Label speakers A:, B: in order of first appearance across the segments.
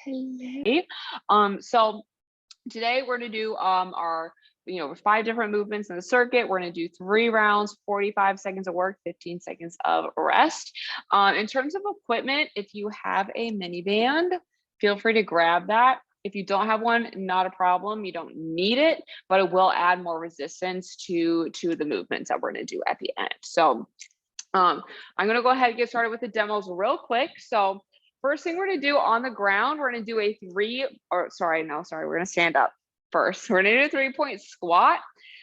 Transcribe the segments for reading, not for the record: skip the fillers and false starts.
A: Hello. So today we're gonna do our 5 different movements in the circuit. We're gonna do 3 rounds, 45 seconds of work, 15 seconds of rest. In terms of equipment, if you have a mini band, feel free to grab that. If you don't have one, not a problem. You don't need it, but it will add more resistance to the movements that we're gonna do at the end. So I'm gonna go ahead and get started with the demos real quick. So first thing we're gonna do on the ground, we're gonna do a we're gonna stand up first. We're gonna do a 3-point squat.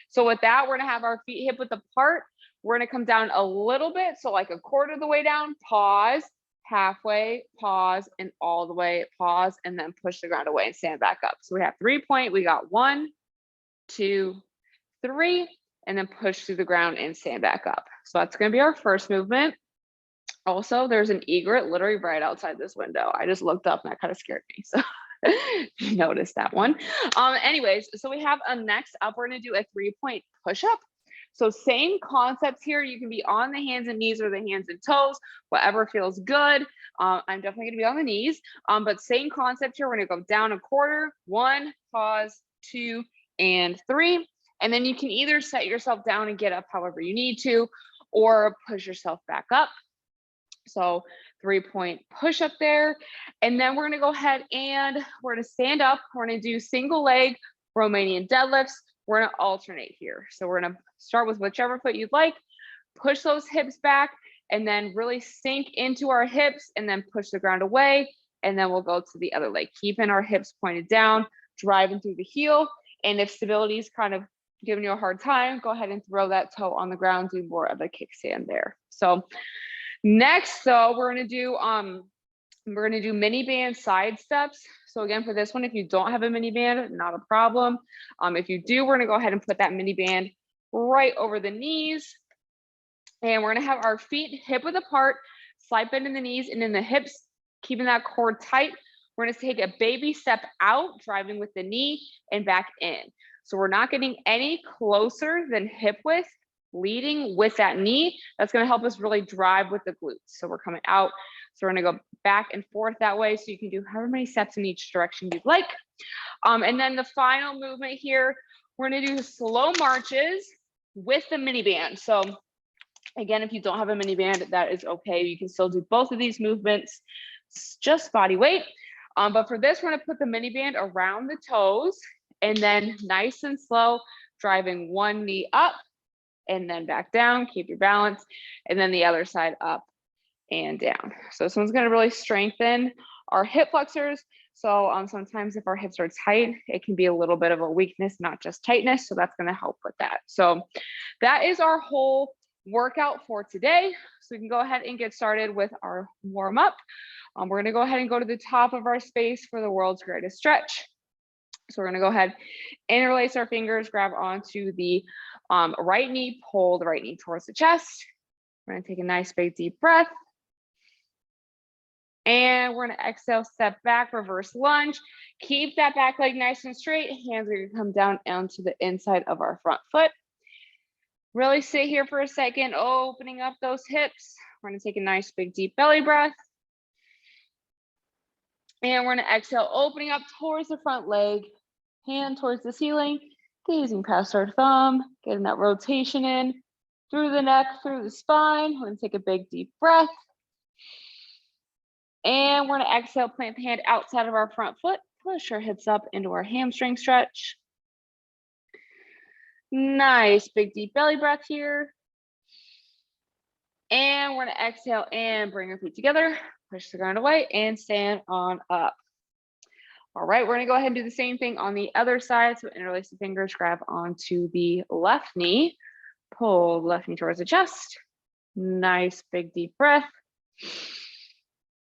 A: So with that, we're gonna have our feet hip width apart. We're gonna come down a little bit, so like a quarter of the way down, pause, halfway, pause, and all the way, pause, and then push the ground away and stand back up. So we have 3-point, we got 1, 2, 3, and then push through the ground and stand back up. So that's gonna be our first movement. Also, there's an egret literally right outside this window. I just looked up and that kind of scared me. So you noticed that one. Anyways, so we have a next up, we're gonna do a 3-point push-up. So same concepts here. You can be on the hands and knees or the hands and toes, whatever feels good. I'm definitely gonna be on the knees, but same concept here. We're gonna go down a quarter, 1, pause, 2, and 3. And then you can either set yourself down and get up however you need to, or push yourself back up. So 3-point push up there. And then we're gonna go ahead and we're gonna stand up. We're gonna do single leg Romanian deadlifts. We're gonna alternate here. So we're gonna start with whichever foot you'd like, push those hips back, and then really sink into our hips and then push the ground away. And then we'll go to the other leg, keeping our hips pointed down, driving through the heel. And if stability is kind of giving you a hard time, go ahead and throw that toe on the ground, do more of a kickstand there. So next, we're gonna do mini band side steps. So again, for this one, if you don't have a mini band, not a problem. If you do, we're gonna go ahead and put that mini band right over the knees. And we're gonna have our feet hip width apart, slight bend in the knees and in the hips, keeping that core tight. We're gonna take a baby step out, driving with the knee and back in. So we're not getting any closer than hip width, leading with that knee. That's gonna help us really drive with the glutes. So we're coming out. So we're gonna go back and forth that way. So you can do however many steps in each direction you'd like. And then the final movement here, we're gonna do slow marches with the mini band. So again, if you don't have a mini band, that is okay. You can still do both of these movements, just body weight. But for this, we're gonna put the mini band around the toes and then nice and slow, driving one knee up and then back down, keep your balance, and then the other side up and down. So this one's gonna really strengthen our hip flexors. So sometimes if our hips are tight, it can be a little bit of a weakness, not just tightness. So that's gonna help with that. So that is our whole workout for today. So we can go ahead and get started with our warm up. We're gonna go ahead and go to the top of our space for the world's greatest stretch. So we're gonna go ahead, interlace our fingers, grab onto the right knee, pull the right knee towards the chest. We're gonna take a nice big deep breath. And we're gonna exhale, step back, reverse lunge. Keep that back leg nice and straight. Hands are gonna come down onto the inside of our front foot. Really sit here for a second, opening up those hips. We're gonna take a nice big deep belly breath. And we're gonna exhale, opening up towards the front leg, hand towards the ceiling, gazing past our thumb, getting that rotation in through the neck, through the spine. We're gonna take a big deep breath. And we're gonna exhale, plant the hand outside of our front foot, push our hips up into our hamstring stretch. Nice big deep belly breath here. And we're gonna exhale and bring our feet together, push the ground away and stand on up. All right, we're gonna go ahead and do the same thing on the other side. So interlace the fingers, grab onto the left knee, pull the left knee towards the chest. Nice big deep breath.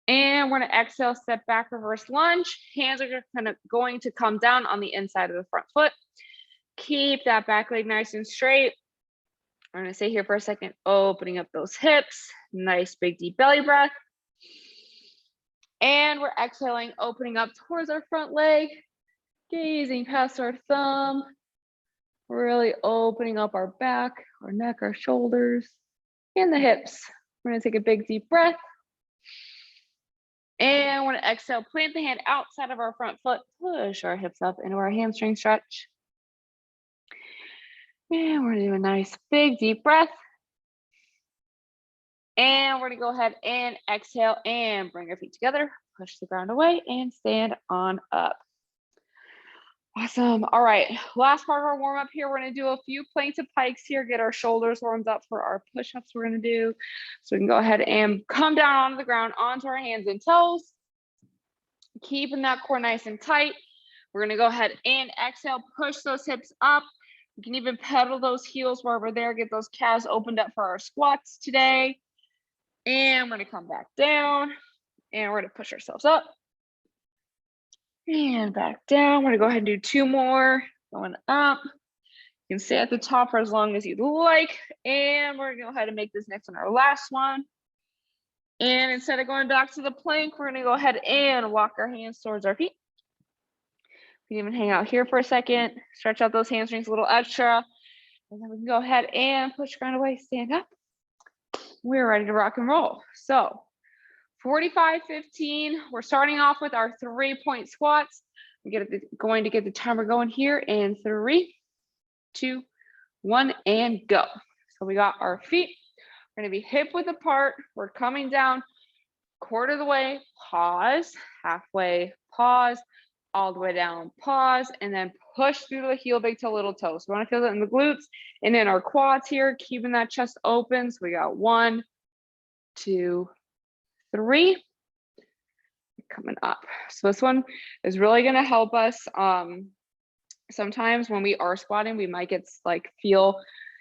A: And we're gonna exhale, step back, reverse lunge. Hands are kind of going to come down on the inside of the front foot. Keep that back leg nice and straight. We're gonna stay here for a second, opening up those hips. Nice big deep belly breath. And we're exhaling, opening up towards our front leg, gazing past our thumb, really opening up our back, our neck, our shoulders, and the hips. We're gonna take a big deep breath. And we're we're gonna exhale, plant the hand outside of our front foot, push our hips up into our hamstring stretch. And we're gonna do a nice big deep breath. And we're gonna go ahead and exhale and bring our feet together, push the ground away and stand on up. Awesome. All right, last part of our warm up here. We're gonna do a few planks and pikes here, get our shoulders warmed up for our push-ups we're gonna do. So we can go ahead and come down onto the ground, onto our hands and toes, keeping that core nice and tight. We're gonna go ahead and exhale, push those hips up. You can even pedal those heels wherever there, get those calves opened up for our squats today. And we're gonna come back down and we're gonna push ourselves up. And back down. We're gonna go ahead and do 2 more. Going up. You can stay at the top for as long as you'd like. And we're gonna go ahead and make this next one our last one. And instead of going back to the plank, we're gonna go ahead and walk our hands towards our feet. We can even hang out here for a second, stretch out those hamstrings a little extra. And then we can go ahead and push the ground away, stand up. We're ready to rock and roll. So 45-15, we're starting off with our 3-point squats. We're going to get the timer going here in 3, 2, 1, and go. So we got our feet, we're gonna be hip width apart. We're coming down quarter of the way, pause, halfway, pause, all the way down, pause, and then push through the heel, big toe, little toe. So we wanna feel that in the glutes and in our quads here, keeping that chest open. So we got 1, 2, 3, coming up. So this one is really going to help us. Sometimes when we are squatting, we might get feel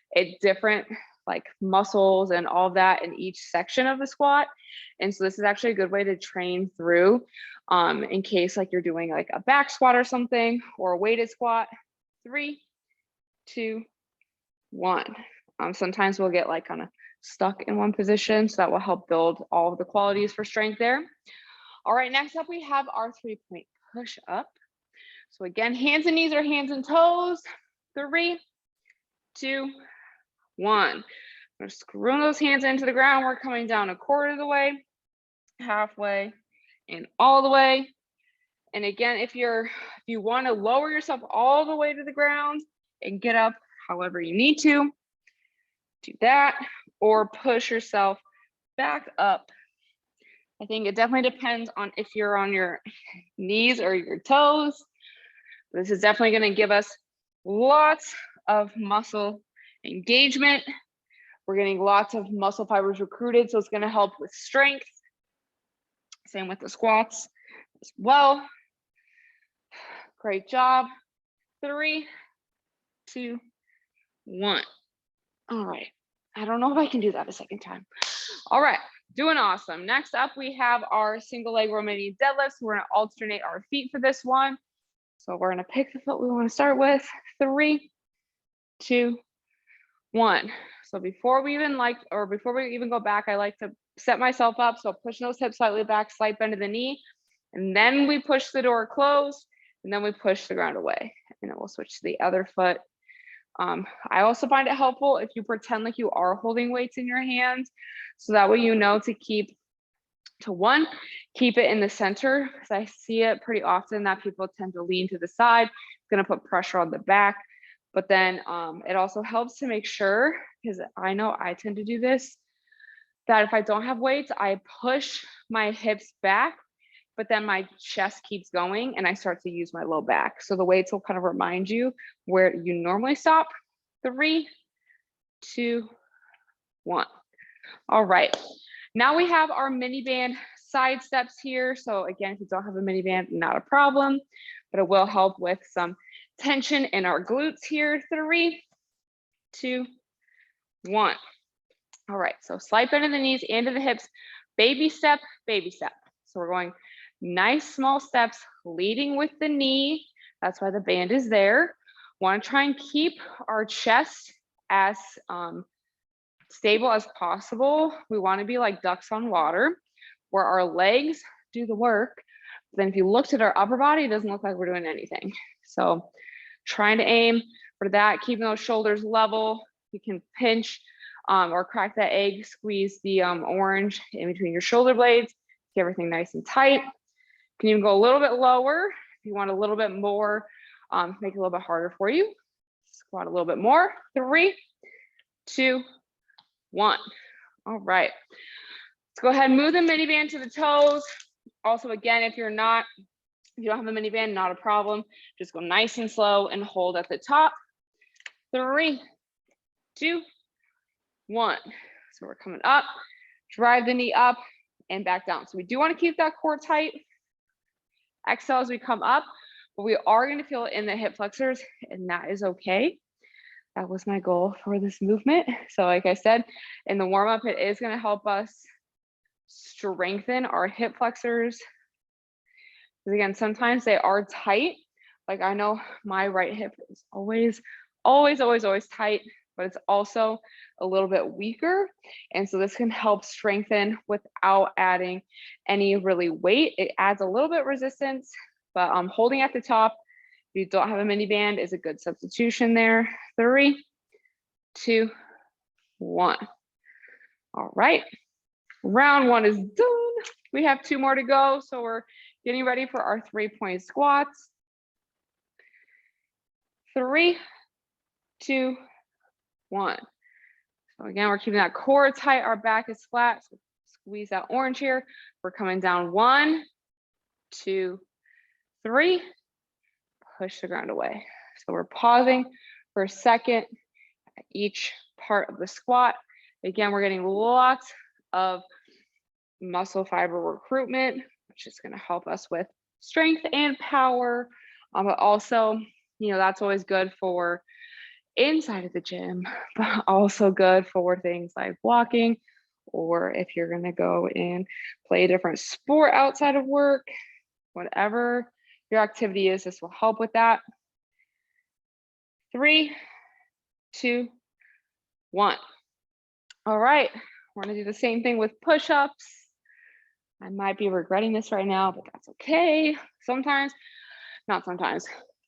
A: it different, like muscles and all of that in each section of the squat. And so this is actually a good way to train through in case you're doing a back squat or something, or a weighted squat. 3, 2, 1. Sometimes we'll get kind of stuck in one position, so that will help build all of the qualities for strength there. All right, next up we have our 3-point push up. So again, hands and knees or hands and toes. 3, 2, 1. We're screwing those hands into the ground. We're coming down a quarter of the way, halfway, and all the way. And again, if you want to lower yourself all the way to the ground and get up however you need to, do that, or push yourself back up. I think it definitely depends on if you're on your knees or your toes. This is definitely going to give us lots of muscle engagement. We're getting lots of muscle fibers recruited, so it's going to help with strength. Same with the squats as well. Great job. 3, 2, 1. All right. I don't know if I can do that a second time. All right. Doing awesome. Next up, we have our single leg Romanian deadlifts. We're going to alternate our feet for this one. So we're going to pick the foot we want to start with. 3, 2, 1. So before we even go back, I like to set myself up. So pushing those hips slightly back, slight bend of the knee, and then we push the door closed, and then we push the ground away. And then we'll switch to the other foot. I also find it helpful if you pretend like you are holding weights in your hands, so that way you know to keep it in the center, because I see it pretty often that people tend to lean to the side. It's going to put pressure on the back, but then it also helps to make sure, because I know I tend to do this, that if I don't have weights, I push my hips back, but then my chest keeps going and I start to use my low back. So the weights will kind of remind you where you normally stop. 3, 2, 1. All right. Now we have our mini band side steps here. So again, if you don't have a mini band, not a problem, but it will help with some tension in our glutes here. 3, 2, 1. All right. So slight bend in the knees and in the hips. Baby step, baby step. So we're going nice small steps, leading with the knee. That's why the band is there. Want to try and keep our chest as stable as possible. We want to be like ducks on water, where our legs do the work. But then if you looked at our upper body, it doesn't look like we're doing anything. So trying to aim for that, keeping those shoulders level. You can pinch or crack that egg, squeeze the orange in between your shoulder blades, get everything nice and tight. Can even go a little bit lower if you want a little bit more, make it a little bit harder for you. Squat a little bit more. 3, 2, 1. All right. Let's go ahead and move the mini band to the toes. Also, again, if you don't have a mini band, not a problem. Just go nice and slow and hold at the top. 3, 2, 1. So we're coming up, drive the knee up and back down. So we do want to keep that core tight. Exhale as we come up, but we are going to feel it in the hip flexors, and that is okay. That was my goal for this movement. So like I said, in the warm up, it is going to help us strengthen our hip flexors. Because again, sometimes they are tight. Like I know my right hip is always tight, but it's also a little bit weaker. And so this can help strengthen without adding any really weight. It adds a little bit of resistance, but holding at the top, if you don't have a mini band, is a good substitution there. 3, 2, 1. All right. Round 1 is done. We have 2 more to go. So we're getting ready for our 3-point squats. 3, 2, 1. So again, we're keeping that core tight. Our back is flat. So squeeze that orange here. We're coming down. 1, 2, 3. Push the ground away. So we're pausing for a second at each part of the squat. Again, we're getting lots of muscle fiber recruitment, which is going to help us with strength and power. But also, that's always good for inside of the gym, but also good for things like walking, or if you're going to go and play a different sport outside of work, whatever your activity is, this will help with that. 3, 2, 1. All right, we're going to do the same thing with push-ups. I might be regretting this right now, but that's okay. Not sometimes,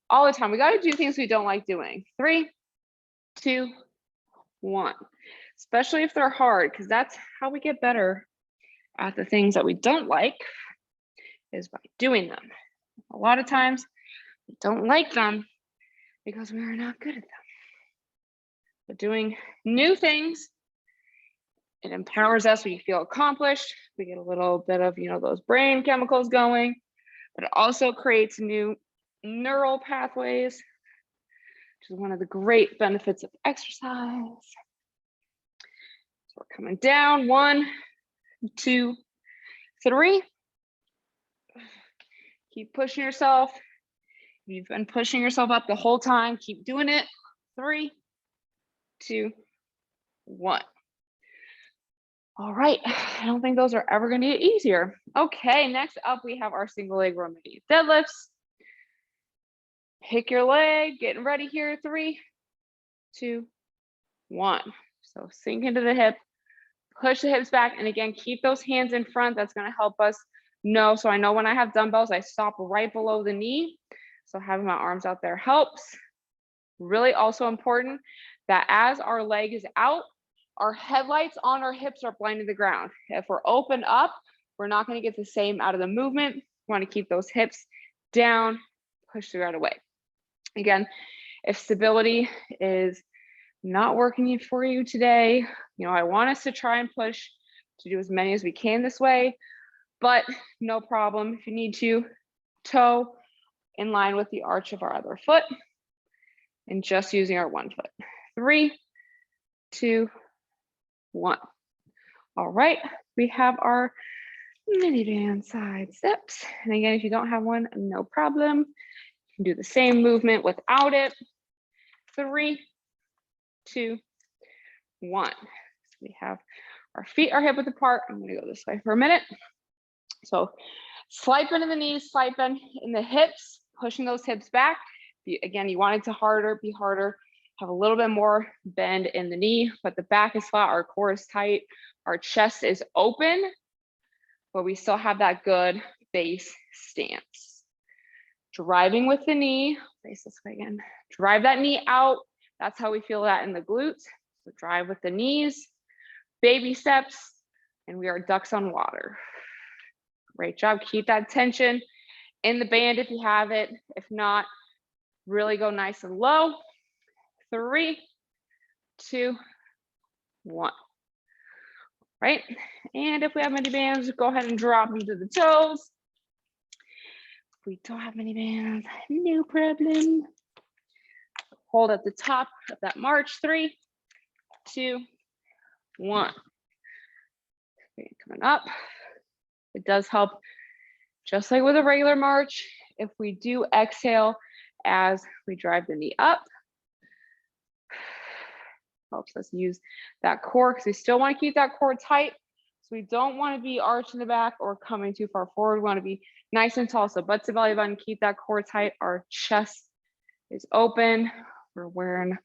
A: all the time. We got to do things we don't like doing. 3, 2, 1. Especially if they're hard, because that's how we get better at the things that we don't like, is by doing them. A lot of times we don't like them because we are not good at them. But doing new things, it empowers us. We feel accomplished. We get a little bit of, those brain chemicals going, but it also creates new neural pathways, which is one of the great benefits of exercise. So we're coming down. 1, 2, 3. Keep pushing yourself. You've been pushing yourself up the whole time. Keep doing it. 3, 2, 1. All right. I don't think those are ever going to get easier. Okay. Next up, we have our single leg Romanian deadlifts. Pick your leg. Getting ready here. 3, 2, 1. So sink into the hip. Push the hips back. And again, keep those hands in front. That's going to help us know. So I know when I have dumbbells, I stop right below the knee. So having my arms out there helps. Really also important that as our leg is out, our headlights on our hips are blinding the ground. If we're open up, we're not going to get the same out of the movement. We want to keep those hips down, push the ground away. Again, if stability is not working for you today, I want us to try and push to do as many as we can this way, but no problem. If you need to, toe in line with the arch of our other foot and just using our one foot. 3, 2, 1. All right, we have our mini band side steps. And again, if you don't have one, no problem. You can do the same movement without it. 3, 2, 1. So we have our feet are hip width apart. I'm going to go this way for a minute. So slight bend in the knees, slight bend in the hips, pushing those hips back. Again, you want it to be harder. Have a little bit more bend in the knee, but the back is flat, our core is tight, our chest is open, but we still have that good base stance. Driving with the knee, face this way again. Drive that knee out. That's how we feel that in the glutes. So drive with the knees, baby steps, and we are ducks on water. Great job. Keep that tension in the band if you have it. If not, really go nice and low. 3, 2, 1. Right? And if we have many bands, go ahead and drop them to the toes. If we don't have many bands, no problem. Hold at the top of that march. 3, 2, 1. Okay, coming up. It does help, just like with a regular march, if we do exhale as we drive the knee up. Helps us use that core because we still want to keep that core tight. So we don't want to be arching the back or coming too far forward. We want to be nice and tall. So butt to belly button, keep that core tight. Our chest is open. We're wearing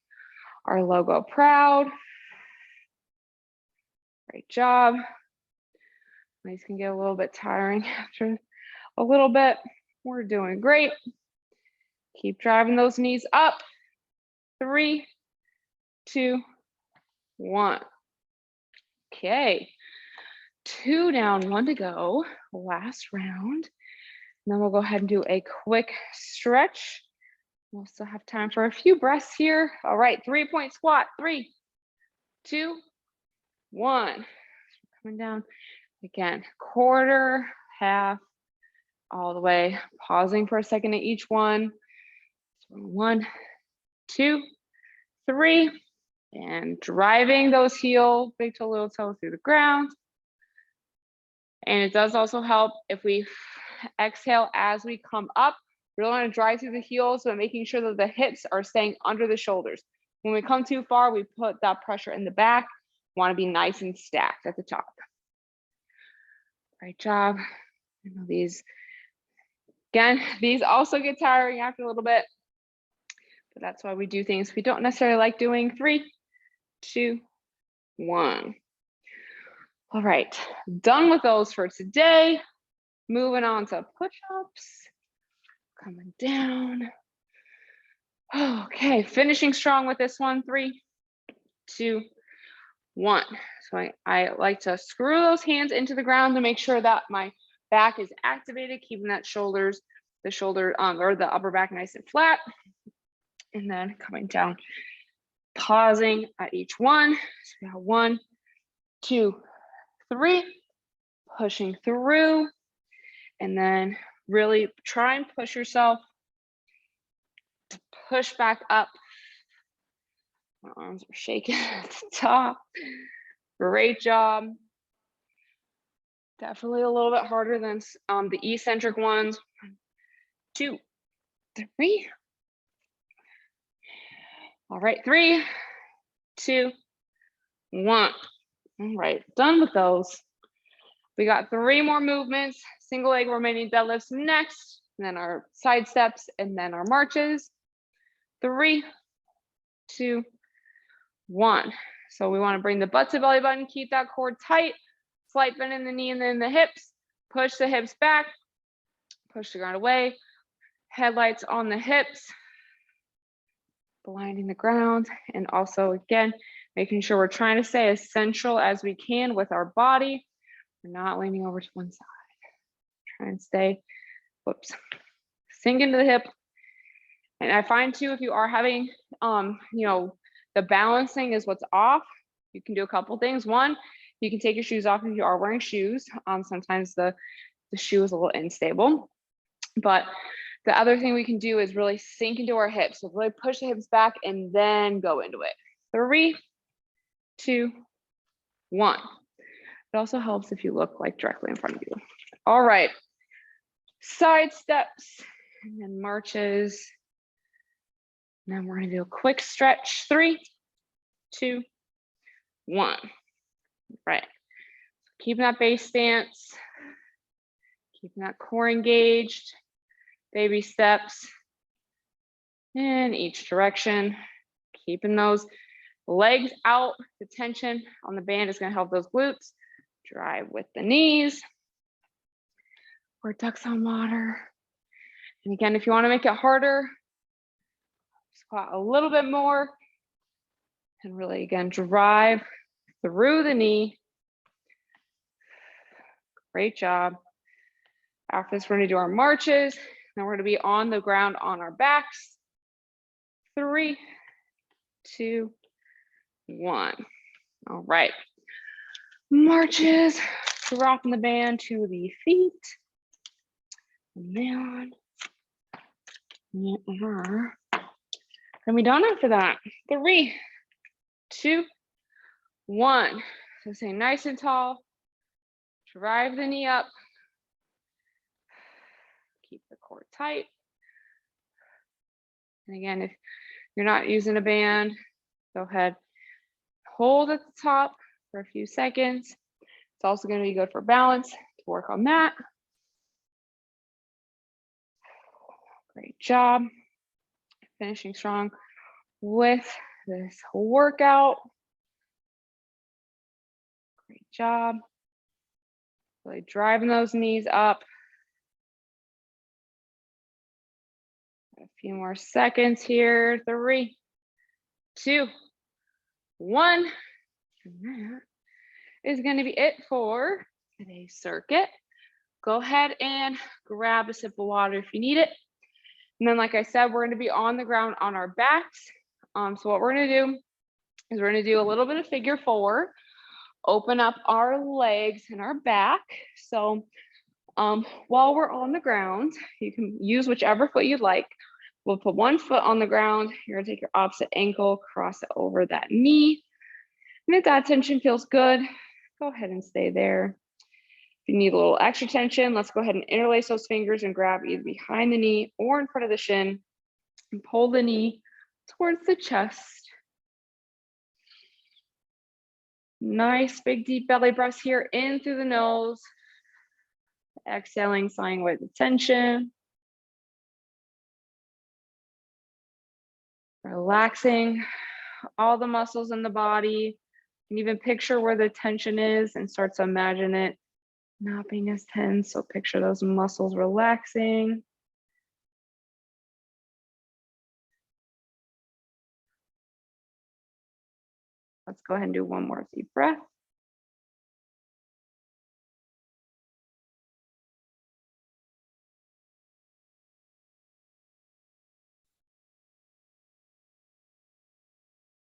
A: our logo proud. Great job. These can get a little bit tiring after a little bit. We're doing great. Keep driving those knees up. 3, 2, 1. Okay. 2 down, 1 to go. Last round. And then we'll go ahead and do a quick stretch. We'll still have time for a few breaths here. All right, 3-point squat. 3, 2, 1. Coming down again, quarter, half, all the way. Pausing for a second at each one. 1, 2, 3, and driving those heel, big toe, little toe through the ground. And it does also help if we exhale as we come up. We really want to drive through the heels, but making sure that the hips are staying under the shoulders. When we come too far, we put that pressure in the back. Want to be nice and stacked at the top. Great job. I know these, again, these also get tiring after a little bit, but that's why we do things we don't necessarily like doing. 3, 2, 1. All right, done with those for today. Moving on to push-ups. Coming down. Okay, finishing strong with this one. 3, 2, 1. So I like to screw those hands into the ground to make sure that my back is activated, keeping that the shoulder or the upper back nice and flat. And then coming down, pausing at each one. So we have 1, 2, 3, pushing through, and then really try and push yourself to push back up. My arms are shaking at the top. Great job. Definitely a little bit harder than the eccentric ones. 1, 2, 3. All right, 3, 2, 1. All right, done with those. We got 3 more movements, single leg remaining deadlifts next, and then our side steps, and then our marches. 3, 2, 1. So we want to bring the butt to belly button, keep that core tight, slight bend in the knee and then the hips, push the hips back, push the ground away, headlights on the hips, blinding the ground, and also again, making sure we're trying to stay as central as we can with our body. We're not leaning over to one side. Try and stay, sink into the hip. And I find too, if you are having, the balancing is what's off, you can do a couple things. One, you can take your shoes off if you are wearing shoes. Sometimes the shoe is a little unstable. But the other thing we can do is really sink into our hips. So really push the hips back and then go into it. 3, 2, 1. It also helps if you look like directly in front of you. All right, side steps and then marches. And then we're gonna do a quick stretch. 3, 2, 1. Right, keeping that base stance, keeping that core engaged, baby steps in each direction, keeping those legs out. The tension on the band is gonna help those glutes. Drive with the knees, or ducks on water. And again, if you want to make it harder, squat a little bit more and really again drive through the knee. Great job. After this, we're gonna do our marches. Then we're gonna be on the ground on our backs. 3, 2, 1. All right. Marches, dropping the band to the feet. And then we're gonna be done after that. 3, 2, 1. So stay nice and tall. Drive the knee up. Keep the core tight. And again, if you're not using a band, go ahead, hold at the top for a few seconds. It's also going to be good for balance to work on that. Great job. Finishing strong with this workout. Great job. Really driving those knees up. A few more seconds here. 3, 2, 1. And that is going to be it for today's circuit. Go ahead and grab a sip of water if you need it. And then, like I said, we're going to be on the ground on our backs. So what we're going to do is we're going to do a little bit of figure 4. Open up our legs and our back. So while we're on the ground, you can use whichever foot you'd like. We'll put one foot on the ground. You're gonna take your opposite ankle, cross it over that knee. And if that tension feels good, go ahead and stay there. If you need a little extra tension, let's go ahead and interlace those fingers and grab either behind the knee or in front of the shin and pull the knee towards the chest. Nice big deep belly breaths here in through the nose. Exhaling, sighing away the tension. Relaxing all the muscles in the body. You can even picture where the tension is and start to imagine it not being as tense. So picture those muscles relaxing. Let's go ahead and do one more deep breath.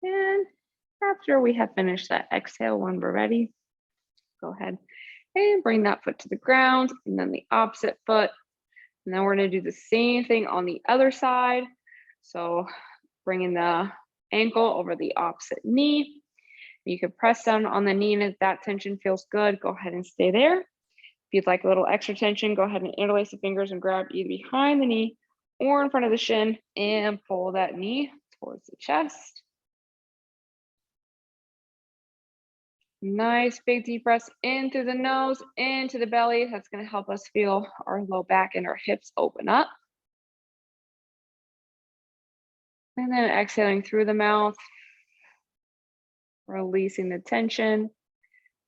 A: And after we have finished that exhale, when we're ready, go ahead and bring that foot to the ground and then the opposite foot. And then we're going to do the same thing on the other side. So bringing the ankle over the opposite knee. You can press down on the knee, and if that tension feels good, go ahead and stay there. If you'd like a little extra tension, go ahead and interlace the fingers and grab either behind the knee or in front of the shin and pull that knee towards the chest. Nice big deep breaths in through the nose, into the belly. That's going to help us feel our low back and our hips open up. And then exhaling through the mouth, releasing the tension.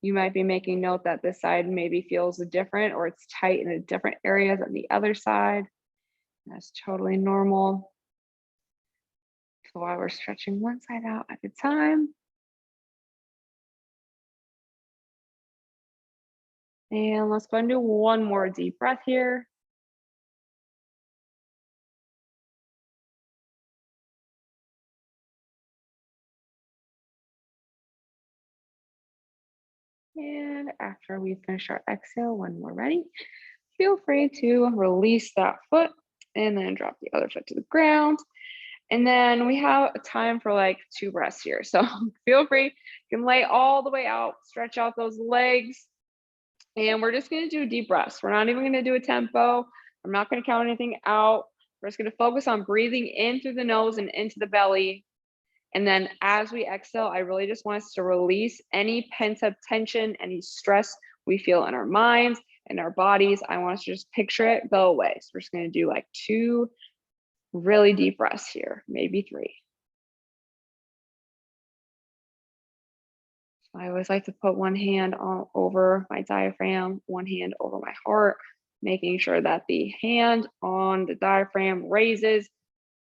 A: You might be making note that this side maybe feels different or it's tight in a different area than the other side. That's totally normal. So while we're stretching one side out at a time. And let's go and do one more deep breath here. And after we finish our exhale, when we're ready, feel free to release that foot and then drop the other foot to the ground. And then we have a time for like 2 breaths here. So feel free, you can lay all the way out, stretch out those legs. And we're just going to do deep breaths. We're not even going to do a tempo. I'm not going to count anything out. We're just going to focus on breathing in through the nose and into the belly. And then as we exhale, I really just want us to release any pent up tension, any stress we feel in our minds and our bodies. I want us to just picture it go away. So we're just going to do like 2 really deep breaths here, maybe 3. I always like to put one hand over my diaphragm, one hand over my heart, making sure that the hand on the diaphragm raises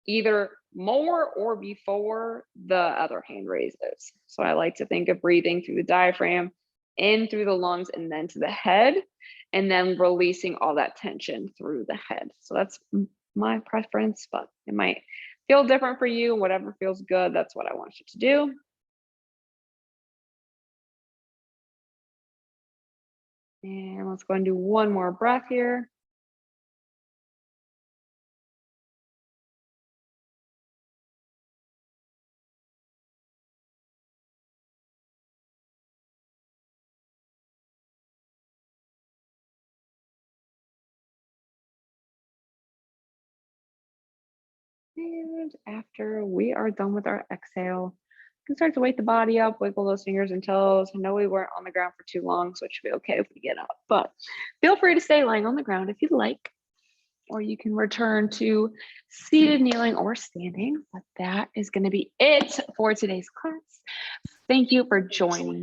A: either more or before the other hand raises. So I like to think of breathing through the diaphragm, in through the lungs, and then to the head. and then releasing all that tension through the head. So that's my preference, but it might feel different for you. Whatever feels good, that's what I want you to do. And let's go and do one more breath here. And after we are done with our exhale, you can start to wake the body up, wiggle those fingers and toes. I know we weren't on the ground for too long, so it should be okay if we get up, but feel free to stay lying on the ground if you'd like, or you can return to seated, kneeling, or standing. But that is going to be it for today's class. Thank you for joining me.